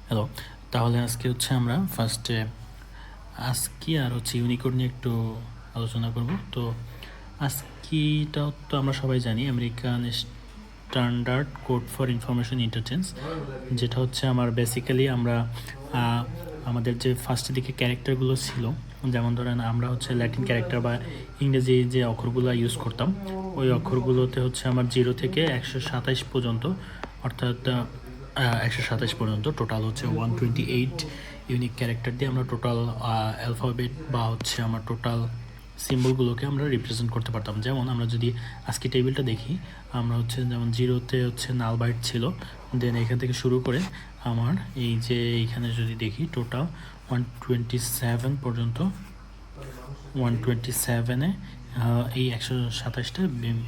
Hello. তাহলে আজকে হচ্ছে আমরা ফার্স্টে আস্কি আর হচ্ছে ইউনিকোড নিয়ে একটু আলোচনা করব। তো আস্কিটা তো আমরা সবাই জানি, American standard code for information interchange, যেটা হচ্ছে আমার বেসিক্যালি আমরা আমাদের যে ফার্স্টের দিকে ক্যারেক্টারগুলো ছিল, যেমন ধরেন আমরা হচ্ছে ল্যাটিন ক্যারেক্টার বা ইংরেজি যে অক্ষরগুলো ইউজ করতাম, ওই অক্ষরগুলোতে হচ্ছে আমার 0 থেকে 127 পর্যন্ত, অর্থাৎ 127 পর্যন্ত টোটাল হচ্ছে 128 ইউনিক ক্যারেক্টার দিয়ে আমরা টোটাল অ্যালফাবেট বা হচ্ছে আমার টোটাল সিম্বলগুলোকে আমরা রিপ্রেজেন্ট করতে পারতাম। যেমন আমরা যদি আজকে টেবিলটা দেখি, আমরা হচ্ছে যেমন 0-তে হচ্ছে নাল বাইট ছিল, দেন এখান থেকে শুরু করে আমার এই যে এইখানে যদি দেখি টোটাল 127 পর্যন্ত, 127-এ এই 127টা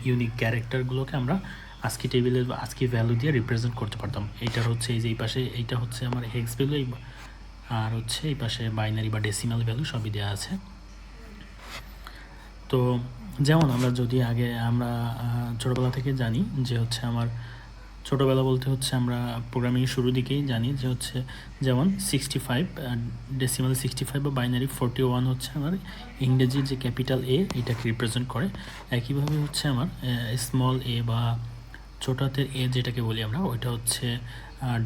ইউনিক ক্যারেক্টারগুলোকে আমরা আজকে টেবিলের বা আজকে ভ্যালু দিয়ে রিপ্রেজেন্ট করতে পারতাম। এইটার হচ্ছে এই যে এই পাশে এইটা হচ্ছে আমার হেক্স ভ্যালু, আর হচ্ছে এই পাশে বাইনারি বা ডেসিমাল ভ্যালু সবই দেওয়া আছে। তো যেমন আমরা যদি আগে আমরা ছোটোবেলা থেকে জানি যে হচ্ছে আমার ছোটোবেলা বলতে হচ্ছে আমরা প্রোগ্রামিং শুরুর দিকেই জানি যে হচ্ছে যেমন 65 ডেসিমাল 65 বা বাইনারি 41 হচ্ছে আমার ইংরেজির যে ক্যাপিটাল এ এটাকে রিপ্রেজেন্ট করে। একইভাবে হচ্ছে আমার স্মল এ বা ছোটাতে এ যেটাকে বলি আমরা, ওইটা হচ্ছে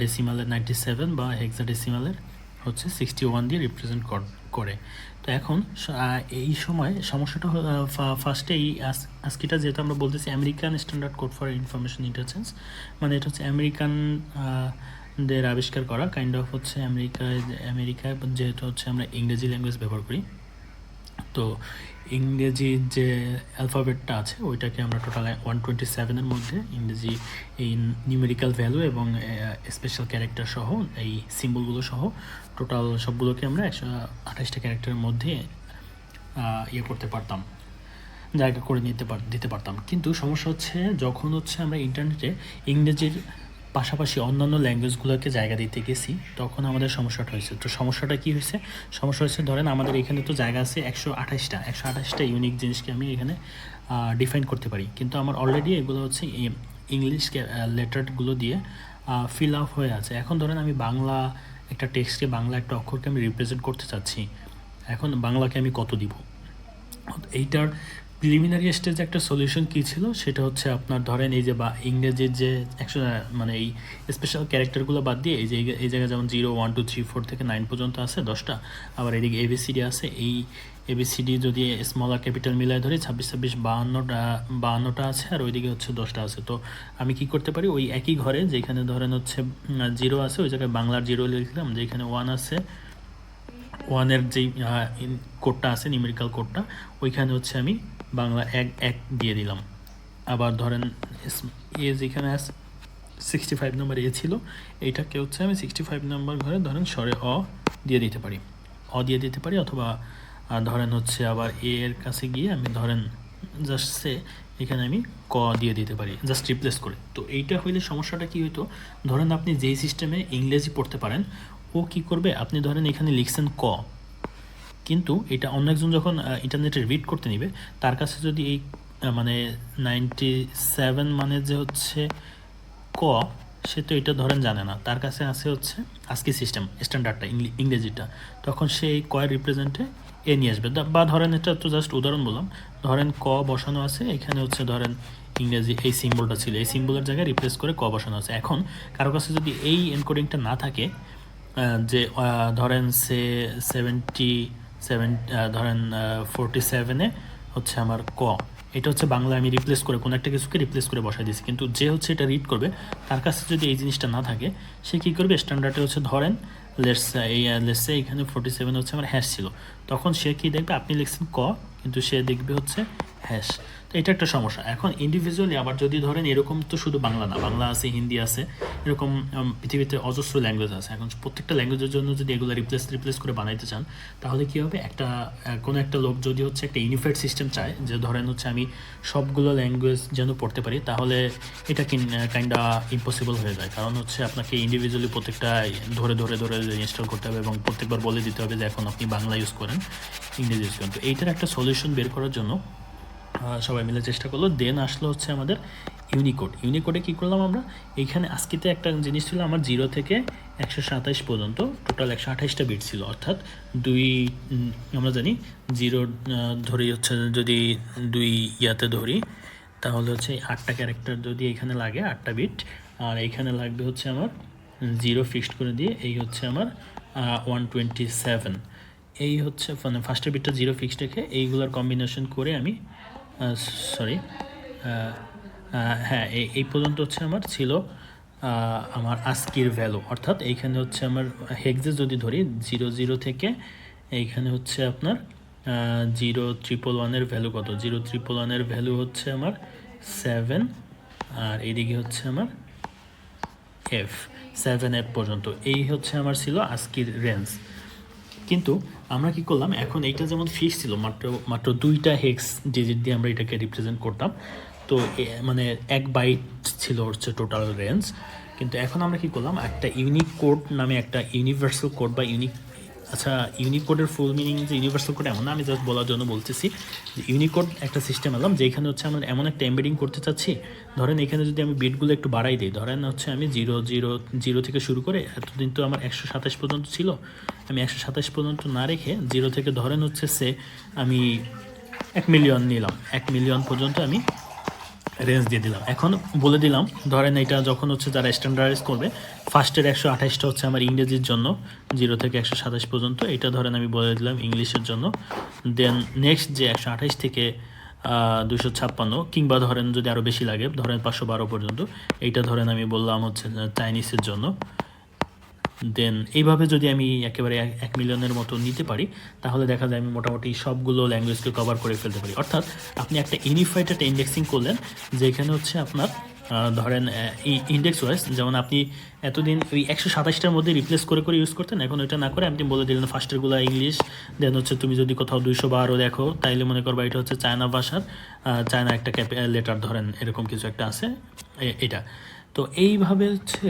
ডেসিমালের 97 বা হেক্সাডেসিমালের হচ্ছে 61 দিয়ে রিপ্রেজেন্ট করে। তো এখন এই সময় সমস্যাটা ফার্স্টে এই আস্কিটা যেহেতু আমরা বলতেছি American standard code for information interchange, মানে এটা হচ্ছে আমেরিকান দের আবিষ্কার করা, কাইন্ড অফ হচ্ছে আমেরিকায় যেহেতু হচ্ছে আমরা ইংরেজি ল্যাঙ্গুয়েজ ব্যবহার করি, তো ইংরেজি যে অ্যালফাবেটটা আছে ওইটাকে আমরা টোটাল 127-এর মধ্যে ইংরেজি এই নিউমেরিক্যাল ভ্যালু এবং স্পেশাল ক্যারেক্টার সহ এই সিম্বলগুলো সহ টোটাল সবগুলোকে আমরা 128টা ক্যারেক্টারের মধ্যে ইয়ে করতে পারতাম, জায়গা করে দিতে পারতাম। কিন্তু সমস্যা হচ্ছে যখন হচ্ছে আমরা ইন্টারনেটে ইংরেজির পাশাপাশি অন্যান্য ল্যাঙ্গুয়েজগুলোকে জায়গা দিতে গেছি, তখন আমাদের সমস্যাটা হয়েছে। তো সমস্যাটা কী হয়েছে? সমস্যা হচ্ছে ধরেন আমাদের এখানে তো জায়গা আছে 128টা ইউনিক জিনিসকে আমি এখানে ডিফাইন করতে পারি, কিন্তু আমার অলরেডি এগুলো হচ্ছে ইংলিশ লেটারগুলো দিয়ে ফিল আপ হয়ে আছে। এখন ধরেন আমি বাংলা একটা টেক্সটকে, বাংলা একটা অক্ষরকে আমি রিপ্রেজেন্ট করতে চাচ্ছি, এখন বাংলাকে আমি কত দিব? এইটার প্রিলিমিনারি স্টেজে একটা সলিউশন কী ছিল, সেটা হচ্ছে আপনার ধরেন এই যে বা ইংরেজির যে মানে এই স্পেশাল ক্যারেক্টারগুলো বাদ দিয়ে এই জায়গায় যেমন 0, 1, 2, 3, 4 থেকে 9 পর্যন্ত আছে 10টা, আবার এদিকে এবিসিডি আছে, এই এবিসিডি যদি স্মল আর ক্যাপিটাল মিলায় ধরে 26, 26, 52টা আছে, আর ওইদিকে হচ্ছে 10টা আছে। তো আমি কি করতে পারি, ওই একই ঘরে যেখানে ধরেন হচ্ছে 0 আছে ওই জায়গায় বাংলার 0 লিখলাম, যেখানে 1 আছে 1-এর যেই কোডটা আছে নিউমেরিক্যাল কোডটা, ওইখানে হচ্ছে আমি বাংলা 1 দিয়ে দিলাম। আবার ধরেন এ যেখানে আছে 65 নম্বর এ ছিল, এইটাকে হচ্ছে আমি 65 নম্বর ঘরে ধরেন স্বরে দিয়ে দিতে পারি, অথবা ধরেন হচ্ছে আবার এর কাছে গিয়ে আমি ধরেন জাস্ট এখানে আমি দিয়ে দিতে পারি, জাস্ট রিপ্লেস করে। তো এইটা হইলে সমস্যাটা কী হইতো, ধরেন আপনি যেই সিস্টেমে ইংরেজি পড়তে পারেন, ও কী করবে, আপনি ধরেন এখানে লিখছেন কিন্তু এটা অন্য একজন যখন ইন্টারনেটে রিড করতে নিবে, তার কাছে যদি এই মানে 97 মানে যে হচ্ছে সে তো এটা ধরেন জানে না, তার কাছে আছে হচ্ছে আজকে সিস্টেম স্ট্যান্ডার্ডটা ইংরেজিটা, তখন সে এই কয়ের রিপ্রেজেন্টে নিয়ে আসবে। বা ধরেন এটা তো জাস্ট উদাহরণ বললাম, ধরেন বসানো আছে এখানে হচ্ছে ধরেন ইংরেজি এই সিম্বলটা ছিল, এই সিম্বলের জায়গায় রিপ্লেস করে বসানো আছে। এখন কারো কাছে যদি এই এনকোডিংটা না থাকে, যে ধরেন 77 ধরেন 47-এ হচ্ছে আমার এটা হচ্ছে বাংলা আমি রিপ্লেস করে কোনো একটা কিছুকে রিপ্লেস করে বসাই দিয়েছি, কিন্তু যে হচ্ছে এটা রিড করবে তার কাছে যদি এই জিনিসটা না থাকে, সে কী করবে, স্ট্যান্ডার্ডে হচ্ছে ধরেন লেটসে এখানে 47 হচ্ছে আমার হ্যাশ ছিল, তখন সে কী দেখবে, আপনি লিখছেন কিন্তু সে দেখবে হচ্ছে হ্যাশ। তো এটা একটা সমস্যা। এখন ইন্ডিভিজুয়ালি আবার যদি ধরেন এরকম তো শুধু বাংলা না, বাংলা আছে, হিন্দি আছে, এরকম পৃথিবীতে অজস্র ল্যাঙ্গুয়েজ আছে। এখন প্রত্যেকটা ল্যাঙ্গুয়েজের জন্য যদি এগুলো রিপ্লেস করে বানাইতে চান, তাহলে কী হবে, কোনো একটা লোক যদি হচ্ছে একটা ইউনিফাইড সিস্টেম চায়, যে ধরেন হচ্ছে আমি সবগুলো ল্যাঙ্গুয়েজ যেন পড়তে পারি, তাহলে এটা কাইন্ডা ইম্পসিবল হয়ে যায়। কারণ হচ্ছে আপনাকে ইন্ডিভিজুয়ালি প্রত্যেকটা ধরে ইনস্টল করতে হবে এবং প্রত্যেকবার বলে দিতে হবে যে এখন আপনি বাংলা ইউজ করেন, ইংরেজি ইউজ করেন। তো এইটার একটা সলিউশন বের করার জন্য সবাই মিলে চেষ্টা করলো, দেন আসলো হচ্ছে আমাদের ইউনিকোডে কী করলাম আমরা, এইখানে আজকেতে একটা জিনিস ছিল আমার 0 থেকে 127 পর্যন্ত টোটাল 128টা বিট ছিল, অর্থাৎ আমরা জানি 0 ধরি হচ্ছে, যদি 2 ইয়াতে ধরি তাহলে হচ্ছে 8টা ক্যারেক্টার যদি এখানে লাগে 8টা বিট, আর এইখানে লাগবে হচ্ছে আমার 0 ফিক্সড করে দিয়ে এই হচ্ছে আমার 127, এই হচ্ছে মানে ফার্স্টের বিটটা 0 ফিক্সড রেখে এইগুলোর কম্বিনেশন করে আমি হ্যাঁ এই পর্যন্ত হচ্ছে আমার ছিল আমার আজকের ভ্যালু, অর্থাৎ এইখানে হচ্ছে আমার হেক্সে যদি ধরি 00 থেকে এইখানে হচ্ছে আপনার 0111-এর ভ্যালু কত, 0111-এর ভ্যালু হচ্ছে আমার 7, আর এইদিকে হচ্ছে আমার F7F পর্যন্ত, এই হচ্ছে আমার ছিল আজকের রেঞ্জ। কিন্তু আমরা কি করলাম, এখন এইটা যেমন ফিক্স ছিল মাত্র 2টা হেক্স ডিজিট দিয়ে আমরা এটাকে রিপ্রেজেন্ট করতাম, তো মানে 1 বাইট ছিল হচ্ছে টোটাল রেঞ্জ। কিন্তু এখন আমরা কি করলাম, একটা ইউনিক কোড নামে একটা ইউনিভার্সাল কোড বা ইউনিক কোডের ফুল মিনিং যে ইউনিভার্সাল কোড এমন না, আমি জাস্ট বলার জন্য বলতেছি যে ইউনিকোড একটা সিস্টেম এলাম যেখানে হচ্ছে আমরা এমন একটা এমবেডিং করতে চাচ্ছি, ধরেন এখানে যদি আমি বিটগুলো একটু বাড়াই দিই, ধরেন হচ্ছে আমি 0 থেকে শুরু করে এতদিন তো আমার 127 পর্যন্ত ছিল, আমি 127 পর্যন্ত না রেখে 0 থেকে ধরেন হচ্ছে আমি 1 মিলিয়ন নিলাম, 1 মিলিয়ন পর্যন্ত আমি রেঞ্জ দিয়ে দিলাম। এখন বলে দিলাম, ধরেন এটা যখন হচ্ছে যারা স্ট্যান্ডার্ডাইজ করবে, ফার্স্টের 128টা হচ্ছে আমার ইংরেজির জন্য 0 থেকে 127 পর্যন্ত, এটা ধরেন আমি বলে দিলাম ইংলিশের জন্য। দেন নেক্সট যে 128 থেকে 256 কিংবা ধরেন যদি আরও বেশি লাগে, ধরেন 512 পর্যন্ত, এইটা ধরেন আমি বললাম হচ্ছে চাইনিজের জন্য। দেন এইভাবে যদি আমি একেবারে 1 মিলিয়নের মতো নিতে পারি, তাহলে দেখা যায় আমি মোটামুটি সবগুলো ল্যাঙ্গুয়েজকে কভার করে ফেলতে পারি। অর্থাৎ আপনি একটা ইউনিফাইড একটা ইন্ডেক্সিং করলেন, যেখানে হচ্ছে আপনার ধরেন ইন্ডেক্স ওয়াইজ, যেমন আপনি এতদিন ওই 127টার মধ্যে রিপ্লেস করে ইউজ করতেন, এখন ওইটা না করে আপনি বলে দিলেন ফার্স্টেরগুলো ইংলিশ, দেন হচ্ছে তুমি যদি কোথাও 212 দেখো তাইলে মনে করবা এটা হচ্ছে চায়না ভাষার, চায়না একটা লেটার ধরেন এরকম কিছু একটা আছে এটা। তো এইভাবে হচ্ছে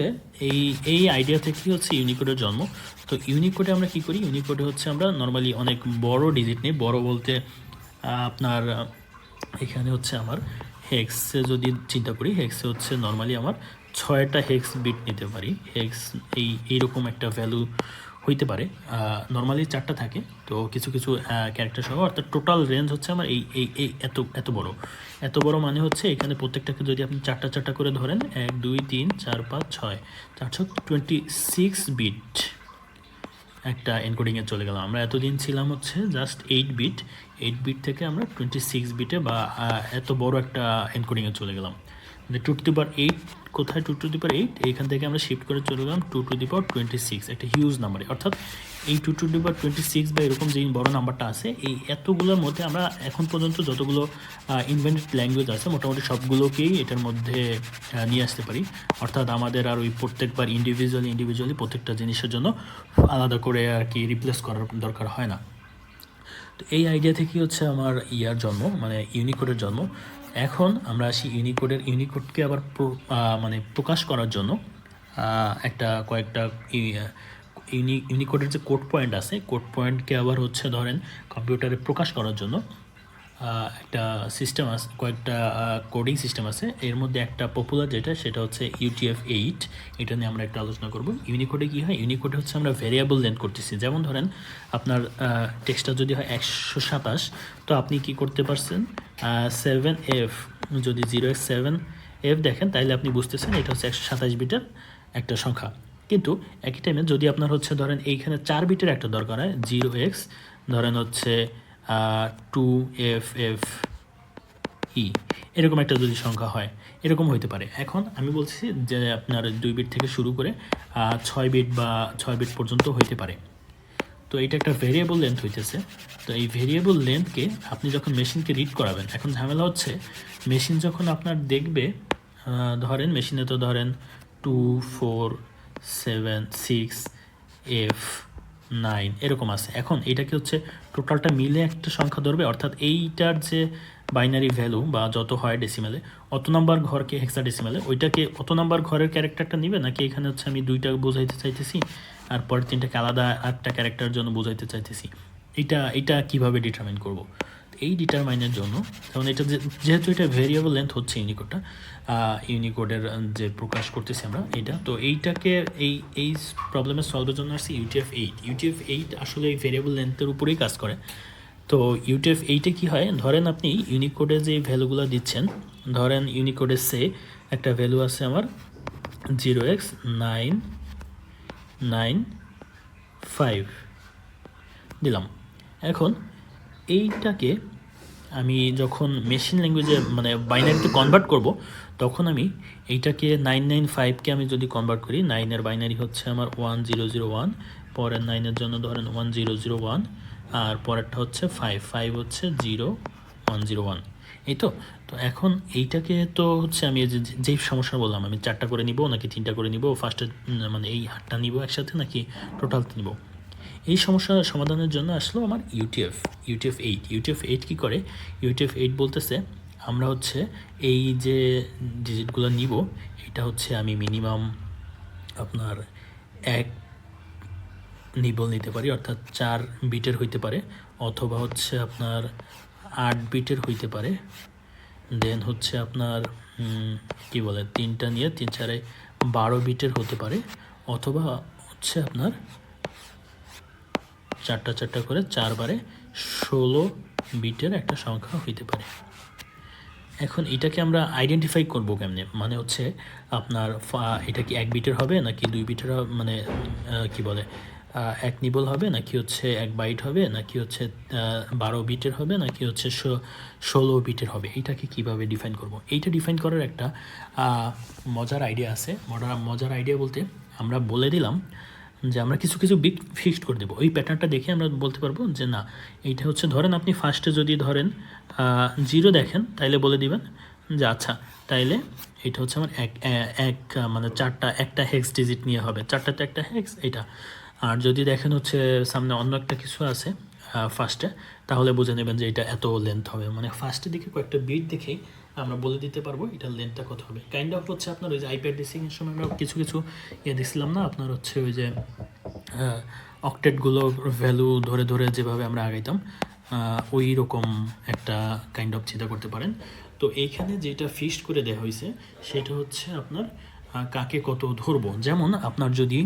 এই আইডিয়া থেকেই হচ্ছে ইউনিকোডের জন্ম। তো ইউনিকোডে আমরা কি করি, ইউনিকোডে হচ্ছে আমরা নর্মালি অনেক বড় ডিজিট নিই, বড় বলতে আপনার এখানে হচ্ছে আমার হেক্সে যদি চিন্তা করি, হেক্সে হচ্ছে নর্মালি আমার 6টা হেক্স বিট নিতে পারি, হেক্স এইরকম একটা ভ্যালু হইতে পারে, নর্মালি 4টা থাকে, তো কিছু ক্যারেক্টার সহ, অর্থাৎ টোটাল রেঞ্জ হচ্ছে আমার এই এত বড় মানে হচ্ছে এখানে প্রত্যেকটাকে যদি আপনি 4টা করে ধরেন, 1 2 3 4 5 6 426 বিট একটা এনকোডিংয়ে চলে গেলাম। আমরা এতদিন ছিলাম হচ্ছে জাস্ট 8 বিট থেকে আমরা 26 বিটে বা এত বড় একটা এনকোডিংয়ে চলে গেলাম। 2^8 কোথায়, 2^8 এইখান থেকে আমরা শিফট করে চলে গেলাম 2^26, একটা হিউজ নাম্বারে। অর্থাৎ এই 2^26 বা এরকম যে বড় নাম্বারটা আছে, এই এতগুলোর মধ্যে আমরা এখন পর্যন্ত যতগুলো ইনভেন্টেড ল্যাঙ্গুয়েজ আছে মোটামুটি সবগুলোকেই এটার মধ্যে নিয়ে আসতে পারি। অর্থাৎ আমাদের আর ওই প্রত্যেকবার ইন্ডিভিজুয়ালি প্রত্যেকটা জিনিসের জন্য আলাদা করে আর কি রিপ্লেস করার দরকার হয় না। তো এই আইডিয়া থেকেই হচ্ছে আমার জন্ম, মানে ইউনিকোডের জন্ম। এখন আমরা আসি ইউনিকোডকে আবার মানে প্রকাশ করার জন্য কয়েকটা ইউনিকোডের যে কোড পয়েন্ট আছে, কোড পয়েন্টকে আবার হচ্ছে ধরেন কম্পিউটারে প্রকাশ করার জন্য একটা সিস্টেম আছে, কয়েকটা কোডিং সিস্টেম আছে। এর মধ্যে একটা পপুলার সেটা হচ্ছে UTF-8, এটা নিয়ে আমরা একটা আলোচনা করব। ইউনিকোডে কী হয়, ইউনিকোডে হচ্ছে আমরা ভ্যারিয়েবল লেন্থ করতেছি। যেমন ধরেন আপনার টেক্সটটা যদি হয় 127, তো আপনি কি করতে পারছেন 7F, যদি 0x7F দেখেন তাহলে আপনি বুঝতেছেন এটা হচ্ছে 127 বিটের একটা সংখ্যা। কিন্তু একই টাইমে যদি আপনার হচ্ছে ধরেন এইখানে 4 বিটের একটা দরকার হয়, 0x ধরেন হচ্ছে 2FFE, এরকম একটা যদি সংখ্যা হয়, এরকম হইতে পারে। এখন আমি বলছি যে আপনার 2 বিট থেকে শুরু করে 6 বিট বা 6 বিট পর্যন্ত হইতে পারে। তো এটা একটা ভেরিয়েবল লেন্থ হইতেছে। তো এই ভেরিয়েবল লেন্থকে আপনি যখন মেশিনকে রিড করাবেন, এখন ঝামেলা হচ্ছে মেশিন যখন আপনার দেখবে, ধরেন মেশিনে তো ধরেন 2 4 7 6 F9 এরকম আছে। এখন এইটাকে হচ্ছে টোটালটা মিলে একটা সংখ্যা ধরবে, অর্থাৎ এইটার যে বাইনারি ভ্যালু বা যত হয় ডেসিমেলে, অত নাম্বার ঘরকে হেক্সাডেসিমেলে, ওইটাকে অত নাম্বার ঘরের ক্যারেক্টারটা নিবে, নাকি এখানে হচ্ছে আমি 2টা বোঝাইতে চাইতেছি আর পরের 3টাকে আলাদা আরেকটা ক্যারেক্টারের জন্য বোঝাইতে চাইতেছি, এটা কিভাবে ডিটারমাইন করব। এই ডিটারমাইনের জন্য, যেমন এটা যেহেতু এটা ভেরিয়েবল লেন্থ হচ্ছে ইউনিকোডের যে প্রকাশ করতেছি আমরা এটা, তো এইটাকে এই প্রবলেমের সলভের জন্য আসছে UTF-8 আসলে এই ভেরিয়েবল লেন্থের উপরেই কাজ করে। তো UTF-8-এ কী হয়, ধরেন আপনি ইউনিকোডে যে ভ্যালুগুলো দিচ্ছেন, ধরেন ইউনিকোডে একটা ভ্যালু আছে আমার 0x995 দিলাম। এখন এইটাকে আমি যখন মেশিন ল্যাঙ্গুয়েজে মানে বাইনারিতে কনভার্ট করব, তখন আমি এইটাকে 995কে আমি যদি কনভার্ট করি, 9-এর বাইনারি হচ্ছে আমার 1001, পরের 9-এর জন্য ধরেন 1001, আর পরেরটা হচ্ছে 5 হচ্ছে 0101। এই তো এখন এইটাকে তো হচ্ছে আমি যেই সমস্যা বললাম, আমি 4টা করে নিব নাকি 3টা করে নিব, ফার্স্টে মানে এই 8টা নিব একসাথে নাকি টোটাল নিব, এই সমস্যা সমাধানের জন্য আসলো আমার UTF-8 কী করে, UTF-8 বলতেছে আমরা হচ্ছে এই যে ডিজিটগুলো নিব, এটা হচ্ছে আমি মিনিমাম আপনার 1 নিবল নিতে পারি, অর্থাৎ 4 বিটের হইতে পারে, অথবা হচ্ছে আপনার 8 বিটের হইতে পারে, দেন হচ্ছে আপনার কি বলে 3টা নিয়ে 3-4 12 বিটের হতে পারে, অথবা হচ্ছে আপনার 4টা করে 4 বারে 16 বিটের একটা সংখ্যা হইতে পারে। এখন এটাকে আমরা আইডেন্টিফাই করব কেমনে, মানে হচ্ছে আপনার এটা কি 1 বিটের হবে নাকি 2 বিটের, মানে কি বলে 1 নিবল হবে নাকি হচ্ছে 1 বাইট হবে নাকি হচ্ছে 12 বিটের হবে নাকি হচ্ছে 16 বিটের হবে, এইটাকে কিভাবে ডিফাইন করব। এইটা ডিফাইন করার একটা মজার আইডিয়া আছে। মজার আইডিয়া বলতে আমরা বলে দিলাম যে আমরা কিছু বিট ফিক্সড করে দেবো, ওই প্যাটার্নটা দেখে আমরা বলতে পারবো যে না এইটা হচ্ছে, ধরেন আপনি ফার্স্টে যদি ধরেন 0 দেখেন, তাইলে বলে দিবেন যে আচ্ছা তাইলে এটা হচ্ছে আমার এক মানে 4টা একটা হেক্স ডিজিট নিয়ে হবে, 4টাতে একটা হেক্স এটা। আর যদি দেখেন হচ্ছে সামনে অন্য একটা কিছু আছে ফার্স্টে, তাহলে বুঝে নেবেন যে এটা এত লেন্থ হবে, মানে ফার্স্টের দিকে কয়েকটা বিট দেখেই আমরা বলে দিতে পারবো এটার লেন্থটা কত হবে। কাইন্ড অফ হচ্ছে আপনার ওই যে আইপ্যাড ডিসিংয়ের সময় আমরা কিছু দেখছিলাম না, আপনার হচ্ছে ওই যে অক্টেটগুলোর ভ্যালু ধরে যেভাবে আমরা আগাইতাম, ওই রকম একটা কাইন্ড অফ চিন্তা করতে পারেন। তো এইখানে যেটা ফিক্সড করে দেওয়া হয়েছে সেটা হচ্ছে আপনার কাকে কত ধরবো। যেমন আপনার যদি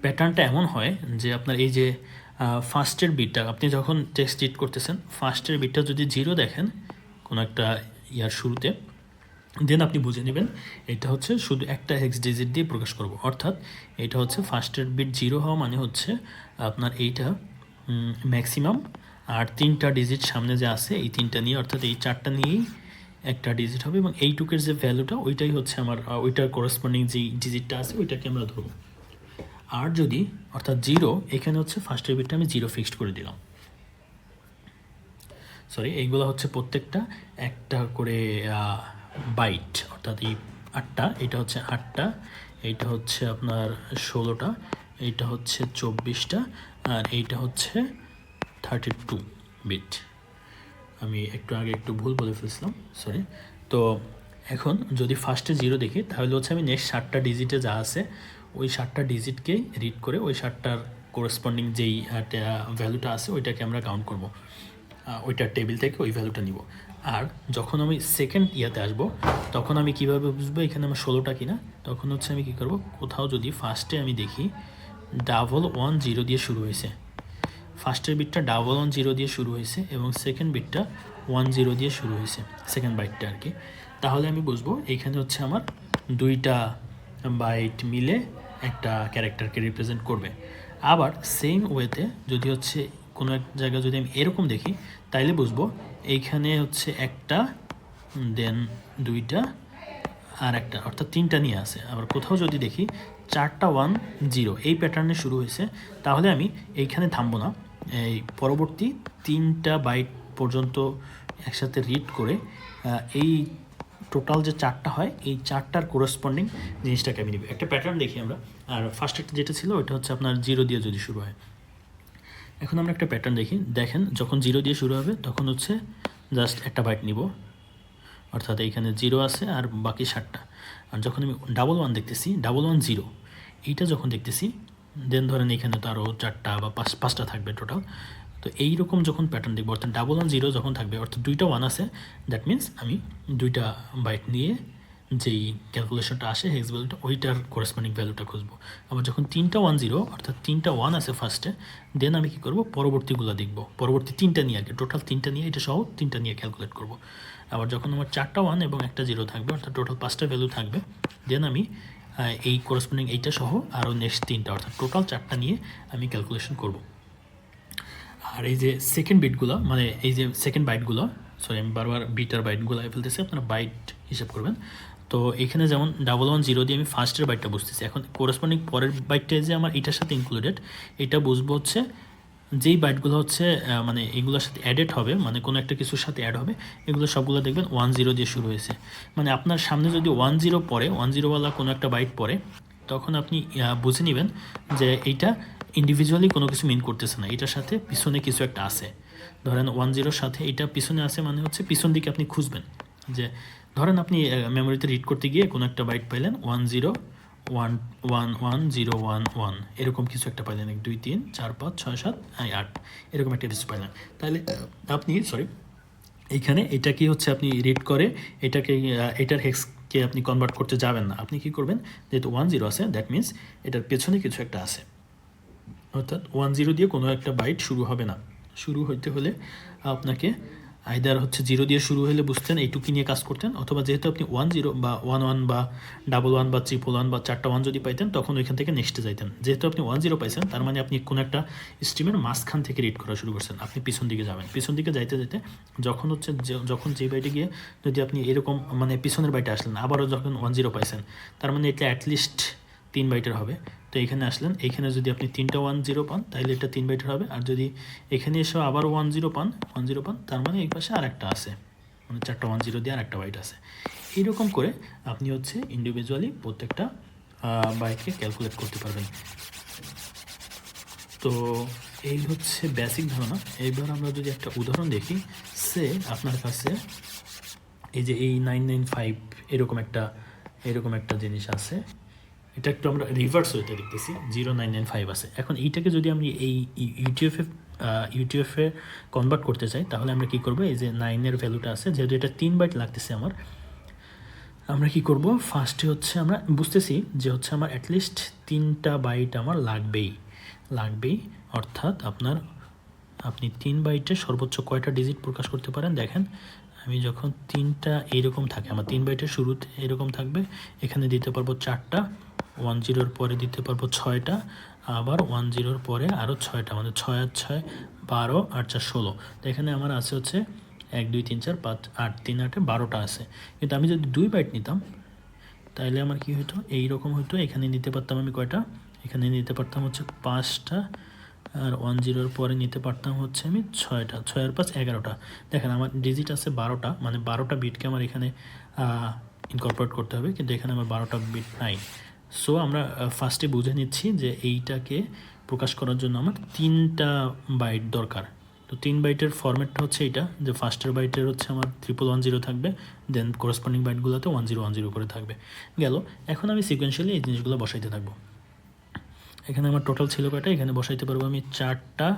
প্যাটার্নটা এমন হয় যে আপনার এই যে ফার্স্টের বিটটা আপনি যখন টেক্সট রিড করতেছেন, ফার্স্টের বিটটা যদি 0 দেখেন কোনো একটা ইয়ার শুরুতে, দেন আপনি বুঝে নেবেন এটা হচ্ছে শুধু একটা হেক্স ডিজিট দিয়ে প্রকাশ করব, অর্থাৎ এটা হচ্ছে ফার্স্টের বিট 0 হওয়া মানে হচ্ছে আপনার এইটা ম্যাক্সিমাম, আর 3টা ডিজিট সামনে যে আছে এই 3টা নিয়ে, অর্থাৎ এই 4টা নিয়েই একটা ডিজিট হবে, এবং এইটুকের যে ভ্যালুটা ওইটাই হচ্ছে আমার ওইটার করসপন্ডিং যেই ডিজিটটা আছে ওইটাকে আমরা ধরবো। আর যদি অর্থাৎ 0, এখানে হচ্ছে ফার্স্টের বিটটা আমি 0 ফিক্সড করে দিলাম, সরি এইগুলো হচ্ছে প্রত্যেকটা একটা করে বাইট, অর্থাৎ এই 8টা, এটা হচ্ছে 8টা, এইটা হচ্ছে আপনার 16টা, এইটা হচ্ছে 24টা, আর এইটা হচ্ছে 32 বিট। আমি একটু ভুল বলে ফেলছিলাম, সরি। তো এখন যদি ফার্স্টে 0 দেখি, তাহলে হচ্ছে আমি নেক্সট 7টা ডিজিটে যা আছে ওই 7টা ডিজিটকেই রিড করে ওই 7টার কোরেসপন্ডিং যেই ভ্যালুটা আছে ওইটাকে আমরা কাউন্ট করব, ওইটার টেবিল থেকে ওই ভ্যালুটা নিব। আর যখন আমি সেকেন্ড ইয়াতে আসবো, তখন আমি কিভাবে বুঝবো এখানে আমার 16টা কিনা, তখন হচ্ছে আমি কি করব, কোথাও যদি ফার্স্টে আমি দেখি 110 দিয়ে শুরু হয়েছে, ফার্স্টের বিটটা 110 দিয়ে শুরু হয়েছে এবং সেকেন্ড বিটটা 10 দিয়ে শুরু হয়েছে, সেকেন্ড বাইটটা আর কি, তাহলে আমি বুঝবো এইখানে হচ্ছে আমার 2টা বাইট মিলে একটা ক্যারেক্টারকে রিপ্রেজেন্ট করবে। আবার সেম ওয়েতে যদি হচ্ছে কোনো এক জায়গায় যদি আমি এরকম দেখি, তাইলে বুঝবো এইখানে হচ্ছে একটা, দেন 2টা আর একটা, অর্থাৎ 3টা নিয়ে আসে। আবার কোথাও যদি দেখি 4টা 10 এই প্যাটার্নে শুরু হয়েছে, তাহলে আমি এইখানে থামবো না, এই পরবর্তী 3টা বাইট পর্যন্ত একসাথে রিড করে এই টোটাল যে 4টা হয় এই 4টার কোরেসপন্ডিং জিনিসটাকে আমি নিব। একটা প্যাটার্ন দেখি আমরা। আর ফার্স্ট একটা যেটা ছিল ওইটা হচ্ছে আপনার 0 দিয়ে যদি শুরু হয়। এখন আমরা একটা প্যাটার্ন দেখি, দেখেন যখন 0 দিয়ে শুরু হবে তখন হচ্ছে জাস্ট একটা বাইট নিব, অর্থাৎ এইখানে 0 আছে আর বাকি 7টা। আর যখন আমি 11 দেখতেছি, 110 এইটা যখন দেখতেছি, দেন ধরেন এখানে তো আরও 4টা বা 5টা থাকবে টোটাল, তো এইরকম যখন প্যাটার্ন দেখবো, অর্থাৎ 110 যখন থাকবে, অর্থাৎ 2টা 1 আছে, দ্যাট মিনস আমি 2টা বাইট নিয়ে যেই ক্যালকুলেশনটা আসে হেক্স ভ্যালুটা, ওইটার করেসপন্ডিং ভ্যালুটা খুঁজবো। আবার যখন 3টা 10 অর্থাৎ 3টা 1 আছে ফার্স্টে, দেন আমি কী করবো, পরবর্তীগুলো দেখবো, পরবর্তী 3টা নিয়ে আর কি, টোটাল 3টা নিয়ে, এটা সহ 3টা নিয়ে ক্যালকুলেট করবো। আবার যখন আমার 4টা 1 এবং একটা 0 থাকবে, অর্থাৎ টোটাল 5টা ভ্যালু থাকবে, দেন আমি এই করেসপন্ডিং এইটা সহ আরও নেক্সট 3টা, অর্থাৎ টোটাল 4টা নিয়ে আমি ক্যালকুলেশন করব। আর এই যে সেকেন্ড বিটগুলো, মানে এই যে সেকেন্ড বাইটগুলো, সরি আমি বারবার বিটার বাইটগুলো ফেলতেছি, আপনারা বাইট হিসাব করবেন। তো এখানে যেমন 110 দিয়ে আমি ফার্স্টের বাইটটা বুঝতেছি, এখন কোরেসপন্ডিং পরের বাইটটা যে আমার এটার সাথে ইনক্লুডেড, এটা বুঝবো হচ্ছে যেই বাইটগুলো হচ্ছে মানে এগুলোর সাথে অ্যাডেড হবে, মানে কোনো একটা কিছুর সাথে অ্যাড হবে, এগুলো সবগুলো দেখবেন 10 দিয়ে শুরু হয়েছে। মানে আপনার সামনে যদি 10 পরে, 10 কোনো একটা বাইট পরে, তখন আপনি বুঝে নেবেন যে এইটা ইন্ডিভিজুয়ালি কোনো কিছু মিন করতেছে না, এটার সাথে পিছনে কিছু একটা আছে। ধরেন 10 সাথে এটা পিছনে আছে, মানে হচ্ছে পিছন দিকে আপনি খুঁজবেন। যে ধরেন আপনি মেমোরিতে রিড করতে গিয়ে কোনো একটা বাইট পাইলেন 10111011, এরকম কিছু একটা পাইলেন, 1 2 3 4 5 6 7 8, এরকম একটা কিছু পাইলেন। তাহলে আপনি এইখানে এটা কি হচ্ছে, আপনি রিড করে এটাকে এটার হেক্সকে আপনি কনভার্ট করতে যাবেন না, আপনি কি করবেন, যেহেতু 10 আছে, দ্যাট মিনস এটার পেছনে কিছু একটা আছে, অর্থাৎ 10 দিয়ে কোনো একটা বাইট শুরু হবে না। শুরু হইতে হলে আপনাকে আইদার হচ্ছে 0 দিয়ে শুরু হলে বুঝতেন এইটুকু নিয়ে কাজ করতেন, অথবা যেহেতু আপনি 10 বা 11 বা 11 বা 111 বা 4টা 1 যদি পাইতেন, তখন ওইখান থেকে নেক্সটে যাইতেন। যেহেতু আপনি 10 পাইছেন, তার মানে আপনি কোনো একটা স্ট্রিমের মাঝখান থেকে রিড করা শুরু করছেন, আপনি পিছন দিকে যাবেন। পিছন দিকে যাইতে যাইতে যখন হচ্ছে যখন যে বাইটে গিয়ে যদি আপনি এরকম মানে পিছনের বাইটে আসলেন, আবারও যখন 10 পাইছেন, তার মানে এটা অ্যাটলিস্ট 3 বাইটের হবে। তো এখানে আসলেন, এখানে যদি আপনি 3টা 10 পান, তাহলে এটা 3 বাইটের হবে। আর যদি এখানে এসেও আবার 10 পান, তার মানে এই পাশে আরেকটা আছে, মানে 4টা 10 দিয়ে আরেকটা বাইট আছে। এইরকম করে আপনি হচ্ছে ইন্ডিভিজুয়ালি প্রত্যেকটা বাইটকে ক্যালকুলেট করতে পারবেন। তো এই হচ্ছে বেসিক ধারণা। এইবার আমরা যদি একটা উদাহরণ দেখি, সে আপনার কাছে এই যে এই 995 এরকম একটা জিনিস আছে, এটা একটু আমরা রিভার্স হইতে দেখতেছি, 0995 আছে। এখন এইটাকে যদি আমি এই ইউটিএফে কনভার্ট করতে চাই, তাহলে আমরা কি করব, এই যে 9-এর ভ্যালুটা আছে, যেহেতু এটা 3 বাইট লাগতেছে আমার, আমরা কি করব, ফার্স্টে হচ্ছে আমরা বুঝতেছি যে হচ্ছে আমার অ্যাটলিস্ট 3টা বাইট আমার লাগবেই। অর্থাৎ আপনি 3 বাইটে সর্বোচ্চ কয়টা ডিজিট প্রকাশ করতে পারেন দেখেন। আমি যখন 3টা এইরকম থাকে, আমার 3 বাইটের শুরুতে এরকম থাকবে, এখানে দিতে পারবো 4টা, 10 পরে দিতে পারবো 6টা, আবার 10 পরে আরও 6টা, মানে 6 আর 6 12 আর 4 16। তো এখানে আমার আছে হচ্ছে 1 2 3 4 5 8 3 8 12টা আছে। কিন্তু আমি যদি 2 বাইট নিতাম, তাহলে আমার কি হতো, এইরকম হতো। এখানে নিতে পারতাম আমি কয়টা, এখানে নিতে পারতাম হচ্ছে 5টা, আর 10 পরে নিতে পারতাম হচ্ছে আমি 6টা, 6 আর 5 11টা। দেখেন আমার ডিজিট আছে 12টা, মানে 12টা বিটকে আমার এখানে ইনকর্পোরেট করতে হবে, কিন্তু এখানে আমার 12টা বিট নাই। সো আমরা ফার্স্টে বুঝে নিচ্ছি যে এইটাকে প্রকাশ করার জন্য আমার 3টা বাইট দরকার। তো 3 বাইটের ফরম্যাটটা হচ্ছে এইটা, যে ফার্স্টের বাইটের হচ্ছে আমার 1110 থাকবে, দেন করেসপন্ডিং বাইটগুলোতে 1010 করে থাকবে। গেল, এখন আমি সিকোয়েন্সিয়ালি এই জিনিসগুলো বসাইতে থাকবো। এখানে আমার টোটাল ছিল কয়টা, এখানে বসাইতে পারবো আমি 4টা,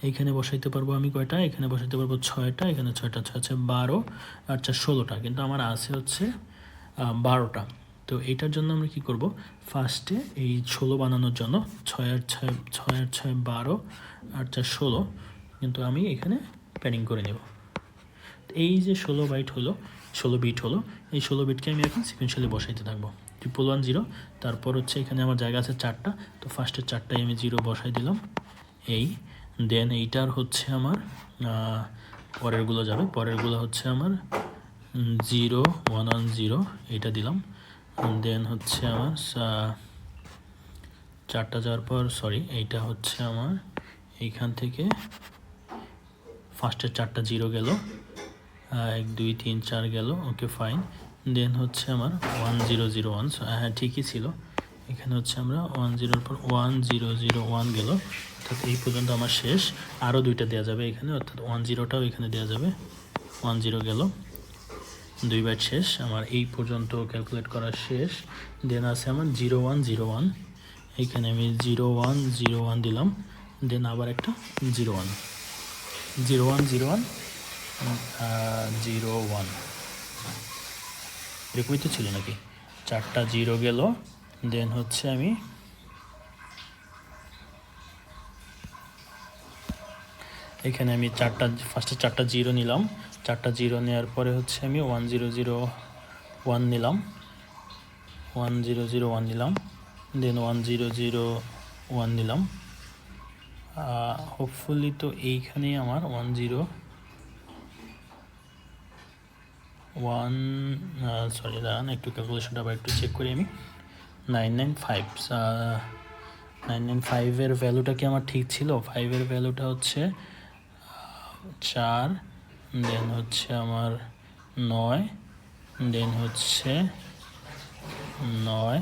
এইখানে বসাইতে পারবো আমি কয়টা, এখানে বসাইতে পারবো 6টা, এখানে 6টা 6 আছে 12 আর 4 16টা, কিন্তু আমার আছে হচ্ছে 12টা। তো এইটার জন্য আমরা কি করব, ফার্স্টে এই 16 বানানোর জন্য 6 আর 6 12 আর 4 16, কিন্তু আমি এখানে প্যাডিং করে নেব। এই যে 16 বিট হলো, এই 16 বিটকে আমি এখন সিকোয়েন্সিয়ালি বসাইতে থাকবো। 1110, তারপর হচ্ছে এখানে আমার জায়গা আছে 4টা, তো ফার্স্টের 4টায় আমি 0 বসাই দিলাম, এই দেন এইটার হচ্ছে আমার পরেরগুলো যাবে, পরেরগুলো হচ্ছে আমার 0 110, এইটা দিলাম। দেন হচ্ছে আমার 4টা যাওয়ার পর, এইটা হচ্ছে আমার এইখান থেকে ফার্স্টের 4টা 0 গেল, 1 2 3 4 গেল, ওকে ফাইন। দেন হচ্ছে আমার 1001, হ্যাঁ ঠিকই ছিল, এখানে হচ্ছে আমরা 10 পর 1001 গেল, অর্থাৎ এই পর্যন্ত আমার শেষ। আরও 2টা দেওয়া যাবে এখানে, অর্থাৎ 10টাও এখানে দেওয়া যাবে, 10 গেল, 2 বাইট শেষ আমার, এই পর্যন্ত ক্যালকুলেট করা শেষ। দেন আছে আমার 0101, এইখানে আমি 0101 দিলাম, দেন আবার একটা 01, 0101 01 এরকমই তো ছিল নাকি, 4টা জিরো গেল। দেন হচ্ছে আমি এখানে আমি ফার্স্টে 4টা জিরো নিলাম, 4টা জিরো নেওয়ার পরে হচ্ছে আমি 1001 নিলাম, 1001 নিলাম, দেন 1001 নিলাম। হোপফুলি তো এইখানেই আমার 101 সরি দাঁড়ান একটু ক্যালকুলেশনটা আবার একটু চেক করি আমি। 995 995-এর ভ্যালুটা কি আমার ঠিক ছিল? 5-এর ভ্যালুটা হচ্ছে 4, দেন হচ্ছে আমার 9, দেন হচ্ছে 9,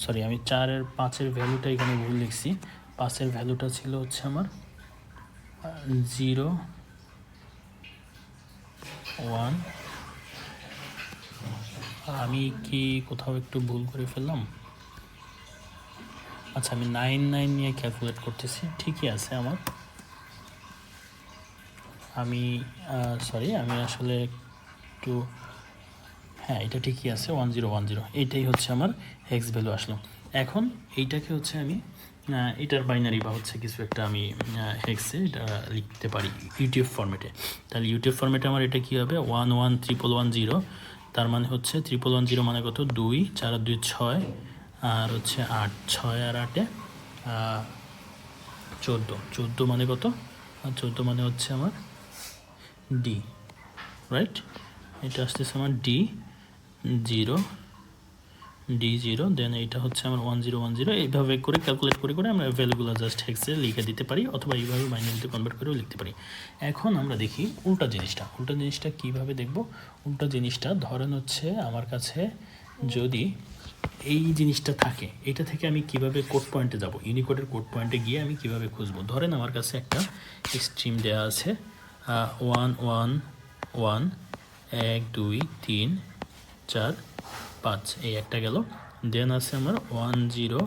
সরি আমি 4-এর 5-এর ভ্যালুটা এখানে ভুল লিখছি। 5-এর ভ্যালুটা ছিল হচ্ছে আমার 01। আমি কি কোথাও একটু ভুল করে ফেললাম? আচ্ছা আমি 99 নিয়ে ক্যালকুলেট করতেছি, ঠিকই আছে আমার। আমি সরি আমি আসলে একটু, হ্যাঁ এটা ঠিকই আছে 1010, এইটাই হচ্ছে আমার হেক্স ভ্যালু আসলো। এখন এইটাকে হচ্ছে আমি এটার বাইনারি বা হচ্ছে কিছু একটা আমি হেক্সে এটা লিখতে পারি ইউটিউব ফরম্যাটে। তাহলে ইউটিউব ফরম্যাটে আমার এটা কী হবে, 111110, তার মানে হচ্ছে 1110 মানে কত, 2, 4 আর 2 6, আর হচ্ছে 8, 6 আর 8-এ 14 মানে কত, আর 14 মানে হচ্ছে আমার ডি, রাইট? এটা আসতেছে আমার D0, দেন এইটা হচ্ছে আমার 1010। এইভাবে করে ক্যালকুলেট করে আমরা ভ্যালুগুলো জাস্ট হেক্সে লিখে দিতে পারি, অথবা এইভাবে বাইনারিতে কনভার্ট করেও লিখতে পারি। এখন আমরা দেখি উল্টা জিনিসটা কীভাবে দেখব। উল্টা জিনিসটা ধরেন হচ্ছে আমার কাছে যদি এই জিনিসটা থাকে, এটা থেকে আমি কিভাবে কোড পয়েন্টে যাব, ইউনিকোডের কোড পয়েন্টে গিয়ে আমি কিভাবে খুঁজবো। ধরেন আমার কাছে একটা স্ট্রিম দেওয়া আছে 111 1 2 3 4 5, এই একটা গেল। দেন আছে আমার 10100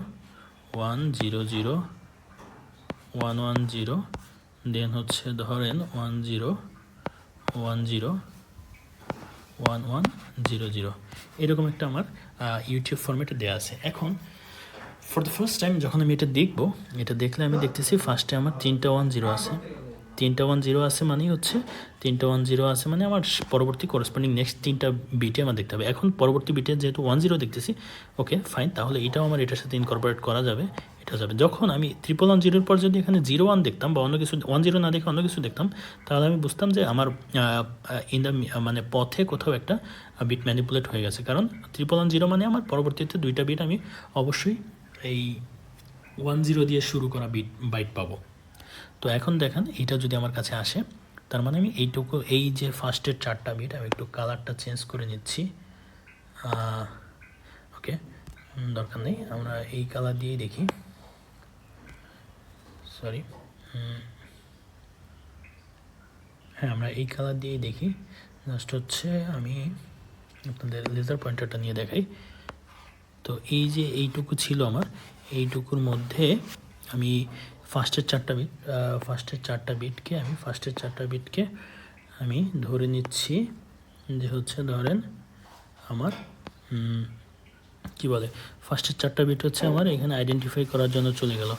দেন হচ্ছে ধরেন 101100 এরকম একটা আমার ইউটিউব ফরম্যাটে দেওয়া আছে। এখন ফর দ্য ফার্স্ট টাইম যখন আমি এটা দেখবো, এটা দেখলে আমি দেখতেছি ফার্স্টে আমার 3টা 10 আছে, 3টা 10 আছে মানেই হচ্ছে 3টা 10 আছে মানে আমার পরবর্তী করেসপন্ডিং নেক্সট 3টা বিটে আমার দেখতে হবে। এখন পরবর্তী বিটে যেহেতু 10 দেখতেছি, ওকে ফাইন, তাহলে এটাও আমার এটার সাথে ইনকর্পোরেট করা যাবে, এটা যাবে। যখন আমি 1110-এর পর যদি এখানে 01 দেখতাম বা অন্য কিছু 10 না দেখে অন্য কিছু দেখতাম, তাহলে আমি বুঝতাম যে আমার ইন দ্য মানে পথে কোথাও একটা বিট ম্যানিপুলেট হয়ে গেছে, কারণ 1110 মানে আমার পরবর্তীতে 2টা বিট আমি অবশ্যই এই 10 দিয়ে শুরু করা বাইট পাবো। তো এখন দেখেন এটা যদি আমার কাছে আসে, তার মানে আমি এইটুকু, এই যে ফার্স্টের 4টা বিট আমি একটু কালারটা চেঞ্জ করে নিচ্ছি, ওকে দরকার নেই, আমরা এই কালার দিয়েই দেখি, সরি হ্যাঁ আমরা এই কালার দিয়েই দেখি। জাস্ট হচ্ছে আমি আপনাদের লেজার পয়েন্টারটা নিয়ে দেখাই। তো এই যে এইটুকু ছিল আমার, এইটুকুর মধ্যে আমি ফার্স্টের 4টা বিটকে আমি ধরে নিচ্ছি যে হচ্ছে ধরেন আমার কি বলে, ফার্স্টের 4টা বিট হচ্ছে আমার এখানে আইডেন্টিফাই করার জন্য চলে গেল,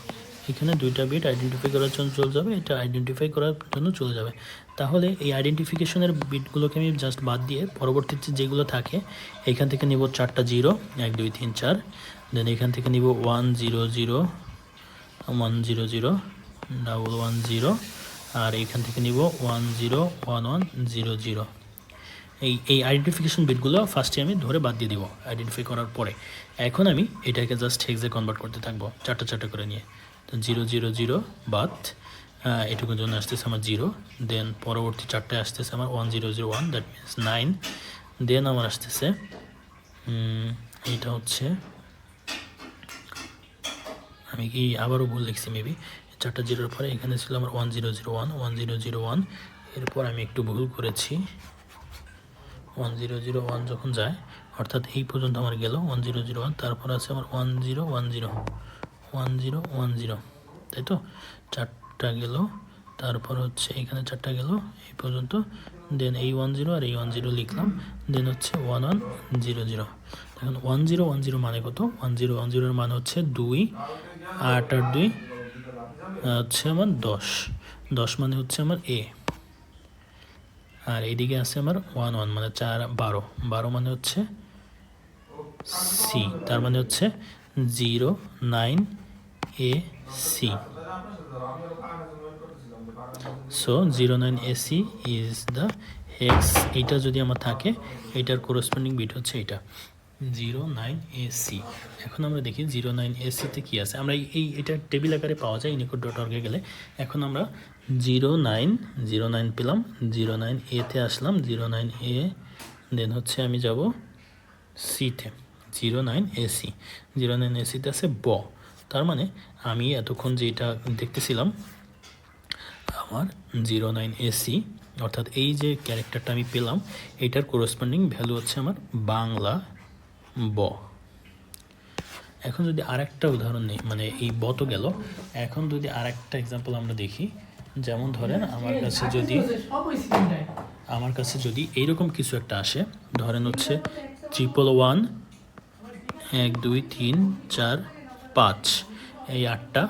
এখানে 2টা বিট আইডেন্টিফাই করার জন্য চলে যাবে, এটা আইডেন্টিফাই করার জন্য চলে যাবে। তাহলে এই আইডেন্টিফিকেশনের বিটগুলোকে আমি জাস্ট বাদ দিয়ে পরবর্তীতে যেগুলো থাকে এখান থেকে নিব 4টা 0 1 2 3 4, দেন এখান থেকে নিব 100 100 110, আর এখান থেকে নিব 101100। এই আইডেন্টিফিকেশন বিটগুলো ফার্স্টে আমি ধরে বাদ দিয়ে দিব আইডেন্টিফাই করার পরে। এখন আমি এটাকে জাস্ট হেক্সে কনভার্ট করতে থাকবো 4টা করে নিয়ে। তো 000 বাদ এটুকুর জন্য আসতেছে আমার 0, দেন পরবর্তী 4টায় আসতেছে আমার 1001, দ্যাট মিনস 9, দেন আমার আসতেছে এইটা হচ্ছে, আমি কি আবারও ভুল লিখছি মেবি, 4টা 0-এর পরে এখানে ছিল আমার 1001, এরপর আমি একটু ভুল করেছি, 1001 যখন যায় অর্থাৎ এই পর্যন্ত আমার গেল 1001, তারপর আছে আমার 1010, তাই তো 4টা গেল, তারপর হচ্ছে এখানে 4টা গেল এই পর্যন্ত, দেন এই 10 আর এই 10 লিখলাম, দেন হচ্ছে 1100। এখন 1010 মানে কত? 1010 এর মানে হচ্ছে 2, 8 আর 2 হচ্ছে আমার 10, 10 মানে হচ্ছে আমার এ। আর এইদিকে আছে আমার 11 মানে 4, 12, 12 মানে হচ্ছে সি, তার মানে হচ্ছে 09AC। So 09AC is the hex. এইটা যদি আমার থাকে, এইটার করসপন্ডিং বিট হচ্ছে এটা 09AC। এখন আমরা দেখি 09AC-তে কী আছে। আমরা এটা টেবিল আকারে পাওয়া যায় unicode.org-এ গেলে। এখন আমরা 09 পেলাম, 09A-তে আসলাম, 09A, দেন হচ্ছে আমি যাব সিতে, 09AC। 09AC-তে আছে ব, তার মানে আমি এতক্ষণ যেটা দেখতেছিলাম আমার 09AC, অর্থাৎ এই যে ক্যারেক্টারটা আমি পেলাম, এইটার করসপন্ডিং ভ্যালু হচ্ছে আমার বাংলা ব। এখন যদি আরেকটা উদাহরণ নেই, মানে এই ব তো গেল, এখন যদি আরেকটা এক্সাম্পল আমরা দেখি, যেমন ধরেন আমার কাছে যদি এইরকম কিছু একটা আসে, ধরেন হচ্ছে 111, 1 2 3 4 5, এই 8টা,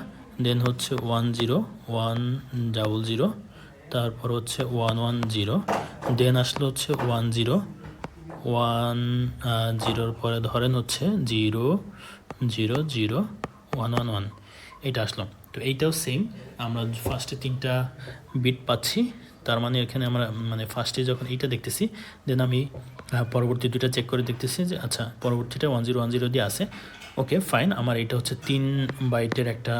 দেন হচ্ছে 10100, তারপর হচ্ছে 110, দেন আসলো হচ্ছে 10 পরে ধরেন হচ্ছে 000 111, এটা আসলো। তো এইটাও সেম, আমরা ফার্স্টে 3টা বিট পাচ্ছি, তার মানে এখানে আমরা মানে ফার্স্টে যখন এইটা দেখতেছি, দেন আমি পরবর্তী 2টা চেক করে দেখতেছি যে আচ্ছা পরবর্তীটা 1010 দিয়ে আছে, ওকে ফাইন, আমার এটা হচ্ছে 3 বাইটের একটা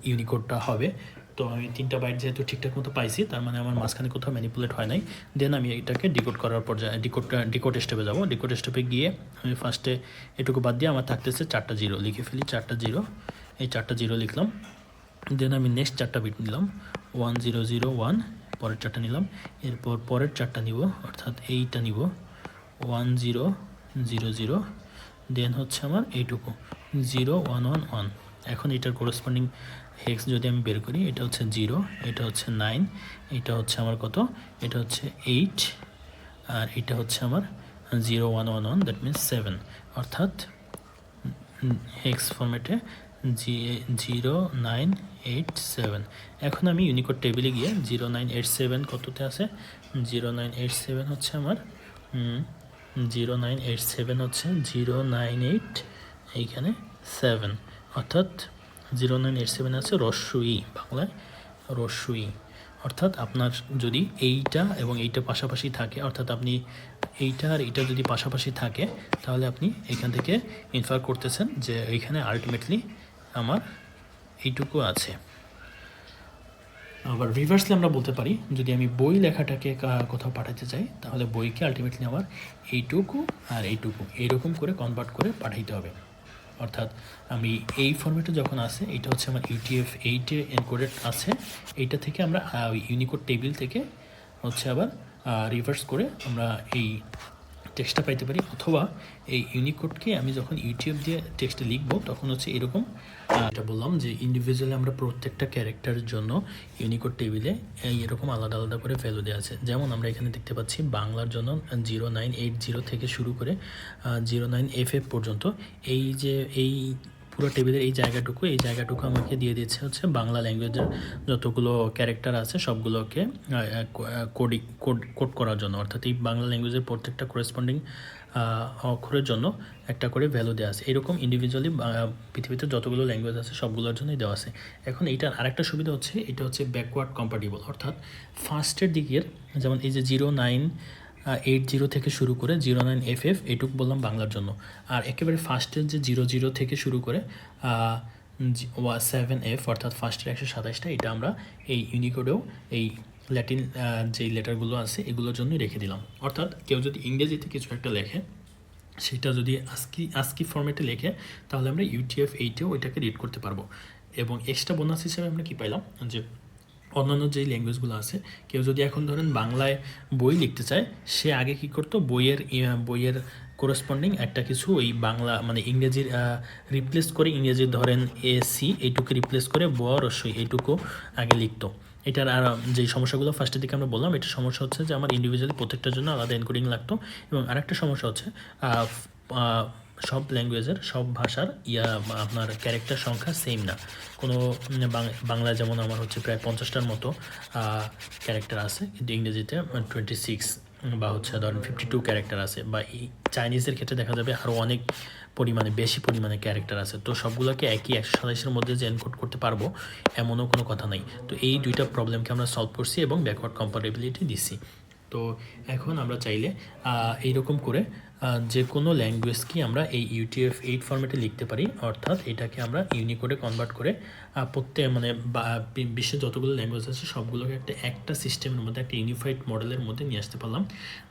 ইউনিকোডটা হবে। তো আমি 3টা বাইট যেহেতু ঠিকঠাক মতো পাইছি, তার মানে আমার মাঝখানে কোথাও ম্যানিপুলেট হয় নাই। দেন আমি এটাকে ডিকোড করার পর ডিকোড স্টেপে যাবো। ডিকোড স্টেপে গিয়ে আমি ফার্স্টে এটুকু বাদ দিয়ে আমার থাকতেছে 4টা 0, লিখে ফেলি 4টা 0, এই 4টা 0 লিখলাম। দেন আমি নেক্সট 4টা বিট নিলাম, 1001, পরের 4টা নিলাম, এরপর পরের 4টা নিব, অর্থাৎ এইটা নিব 1000, দেন হচ্ছে আমার এইটুকু 0111। এখন এটার করসপন্ডিং হেক্স যদি আমি বের করি, এটা হচ্ছে 0, এটা হচ্ছে 9, এটা হচ্ছে আমার কত, এটা হচ্ছে 8, আর এটা হচ্ছে আমার 0111, দ্যাট মিনস 7, অর্থাৎ হেক্স ফরম্যাটে 0987। এখন আমি ইউনিকোড টেবিলে গিয়ে 0987 কততে আছে, 0987 হচ্ছে আমার 0987 হচ্ছে 098 এইখানে 7, অর্থাৎ 0987 আছে রস্যই, বাংলায় রস্যই। অর্থাৎ আপনার যদি এইটা এবং এইটা পাশাপাশি থাকে, অর্থাৎ আপনি এইটা আর এইটা যদি পাশাপাশি থাকে, তাহলে আপনি এখান থেকে ইনফার করতেছেন যে এইখানে আলটিমেটলি আমার এইটুকু আছে। আবার রিভার্সলি আমরা বলতে পারি, যদি আমি বই লেখাটাকে কোথাও পাঠাতে চাই, তাহলে বইকে আলটিমেটলি আমার এইটুকু আর এইটুকু এইরকম করে কনভার্ট করে পাঠাইতে হবে। অর্থাৎ আমি এই ফরম্যাটে যখন আছে, এটা হচ্ছে আমার UTF-8-এ এনকোডেড আছে, এইটা থেকে আমরা ইউনিকোড টেবিল থেকে হচ্ছে আবার রিভার্স করে আমরা এই টেক্সটটা পাইতে পারি, অথবা এই ইউনিকোডকে আমি যখন ইউটিউব দিয়ে টেক্সটে লিখবো তখন হচ্ছে এরকম। এটা বললাম যে ইন্ডিভিজুয়ালি আমরা প্রত্যেকটা ক্যারেক্টারের জন্য ইউনিকোড টেবিলে এরকম আলাদা আলাদা করে ভ্যালু দেওয়া আছে। যেমন আমরা এখানে দেখতে পাচ্ছি বাংলার জন্য 0980 থেকে শুরু করে 09FF পর্যন্ত, এই যে এই পুরো টেবিলের এই জায়গাটুকু আমাকে দিয়ে দিচ্ছে হচ্ছে বাংলা ল্যাঙ্গুয়েজের যতগুলো ক্যারেক্টার আছে সবগুলোকে কোড করার জন্য। অর্থাৎ এই বাংলা ল্যাঙ্গুয়েজের প্রত্যেকটা করেসপন্ডিং অক্ষরের জন্য একটা করে ভ্যালু দেওয়া আছে। এরকম ইন্ডিভিজুয়ালি পৃথিবীতে যতগুলো ল্যাঙ্গুয়েজ আছে সবগুলোর জন্যই দেওয়া আছে। এখন এইটার আরেকটা সুবিধা হচ্ছে, এটা হচ্ছে ব্যাকওয়ার্ড কম্প্যাটিবল, অর্থাৎ ফার্স্টের দিকের যেমন এই যে 0980 থেকে শুরু করে 09FF এইটুকু বললাম বাংলার জন্য, আর একেবারে ফার্স্টের যে 00 থেকে শুরু করে 7F অর্থাৎ ফার্স্টের 127টা, এটা আমরা এই ইউনিকোডেও এই ল্যাটিন যেই লেটারগুলো আছে এগুলোর জন্যই রেখে দিলাম। অর্থাৎ কেউ যদি ইংরেজিতে কিছু একটা লেখে, সেটা যদি আস্কি ফরম্যাটে লেখে, তাহলে আমরা UTF-8-এও ওইটাকে রিড করতে পারবো। এবং এক্সট্রা বোনাস হিসেবে আমরা কী পাইলাম, যে অন্যান্য যেই ল্যাঙ্গুয়েজগুলো আছে, কেউ যদি এখন ধরেন বাংলায় বই লিখতে চায়, সে আগে কী করতো, বইয়ের কোরেসপন্ডিং একটা কিছু ওই বাংলা মানে ইংরেজির রিপ্লেস করে, ইংরেজির ধরেন AC এইটুকু রিপ্লেস করে ব রস্যই এইটুকু আগে লিখতো। এটার আর যেই সমস্যাগুলো ফার্স্টের দিকে আমরা বললাম, এটার সমস্যা হচ্ছে যে আমার ইন্ডিভিজুয়ালি প্রত্যেকটার জন্য আলাদা এনকোডিং লাগতো। এবং আরেকটা সমস্যা হচ্ছে সব ল্যাঙ্গুয়েজের সব ভাষার আপনার ক্যারেক্টার সংখ্যা সেম না। কোনো বাংলা যেমন আমার হচ্ছে প্রায় 50টার মতো ক্যারেক্টার আছে, কিন্তু ইংরেজিতে 26 বা হচ্ছে ধরেন 52 ক্যারেক্টার আছে, বা এই চাইনিজের ক্ষেত্রে দেখা যাবে আরও অনেক বেশি পরিমাণে ক্যারেক্টার আছে। তো সবগুলোকে একই 127-এর মধ্যে যে এনকোড করতে পারবো এমনও কোনো কথা নাই। তো এই দুইটা প্রবলেমকে আমরা সলভ করছি এবং ব্যাকওয়ার্ড কম্পাটিবিলিটি দিছি। তো এখন আমরা চাইলে এইরকম করে যে কোনো ল্যাঙ্গুয়েজকে আমরা এই UTF-8 ফরম্যাটে লিখতে পারি, অর্থাৎ এটাকে আমরা ইউনিকোডে কনভার্ট করে বিশ্বের যতগুলো ল্যাঙ্গুয়েজ আছে সবগুলোকে একটা সিস্টেমের মধ্যে, একটা ইউনিফাইড মডেলের মধ্যে নিয়ে আসতে পারলাম।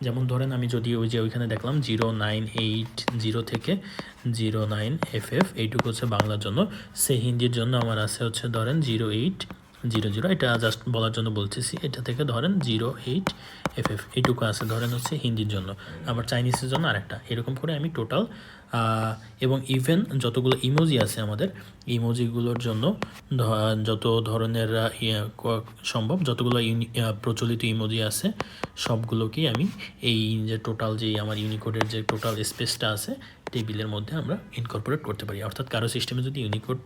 যেমন ধরেন আমি যদি ওইখানে দেখলাম 0980 থেকে 09FF, এইটুকু হচ্ছে বাংলার জন্য। সে হিন্দির জন্য আমার আছে হচ্ছে ধরেন 0800, এটা জাস্ট বলার জন্য বলতেছি। এটা থেকে ধরেন 08FF, এইটুকু আছে ধরেন হচ্ছে হিন্দির জন্য। আবার চাইনিজের জন্য আরেকটা, এরকম করে আমি টোটাল এবং ইভেন যতগুলো ইমোজি আছে আমাদের, ইমোজিগুলোর জন্য যত ধরনের সম্ভব যতগুলো প্রচলিত ইমোজি আছে সবগুলোকেই আমি এই যে টোটাল যে আমার ইউনিকোডের যে টোটাল স্পেসটা আছে টেবিলের মধ্যে আমরা ইনকর্পোরেট করতে পারি। অর্থাৎ কারো সিস্টেমে যদি ইউনিকোড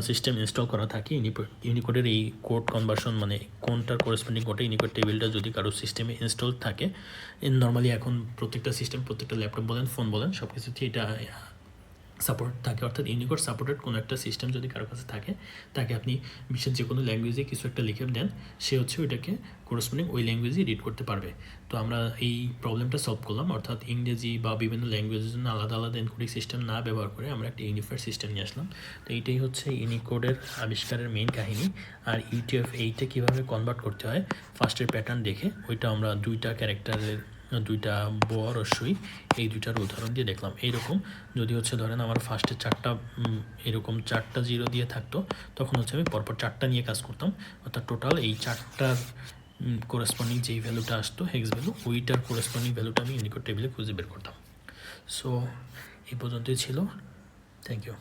সিস্টেম ইনস্টল করা থাকে, ইউনিকোডের এই কোড কনভার্সন মানে কোনটার করেসপন্ডিং কোডে ইউনিকোড টেবিলটা যদি কারো সিস্টেমে ইনস্টল থাকে, নর্মালি এখন প্রত্যেকটা সিস্টেম, প্রত্যেকটা ল্যাপটপ বলেন, ফোন বলেন, সব কিছুতেই এটা সাপোর্ট থাকে। অর্থাৎ ইউনিকোড সাপোর্টেড কোনো একটা সিস্টেম যদি কারো কাছে থাকে, তাকে আপনি বিশ্বের যে কোনো ল্যাঙ্গুয়েজে কিছু একটা লিখে দেন, সে হচ্ছে ওইটাকে করেসপন্ডিং ওই ল্যাঙ্গুয়েজে রিড করতে পারবে। তো আমরা এই প্রবলেমটা সলভ করলাম, অর্থাৎ ইংরেজি বা বিভিন্ন ল্যাঙ্গুয়েজের জন্য আলাদা আলাদা এনকোডিং সিস্টেম না ব্যবহার করে আমরা একটা ইউনিফাইড সিস্টেম নিয়ে আসলাম। তো এইটাই হচ্ছে ইউনিকোডের আবিষ্কারের মেইন কাহিনী। আর UTF-8-ে কীভাবে কনভার্ট করতে হয় ফার্স্টের প্যাটার্ন দেখে, ওইটা আমরা দুইটা ক্যারেক্টারের দুইটা বড় রস্যই এই দুইটার উদাহরণ দিয়ে দেখলাম। এইরকম যদি হচ্ছে ধরেন আমার ফার্স্টে এরকম 4টা জিরো দিয়ে থাকতো, তখন হচ্ছে আমি পরপর 4টা নিয়ে কাজ করতাম। অর্থাৎ টোটাল এই 4টার কোরেসপন্ডিং যেই ভ্যালুটা আসতো হেক্স ভ্যালু, ওইটার কোরেসপন্ডিং ভ্যালুটা আমি ইউনিকোড টেবিলে খুঁজে বের করতাম। সো এই পর্যন্তই ছিল। Thank you.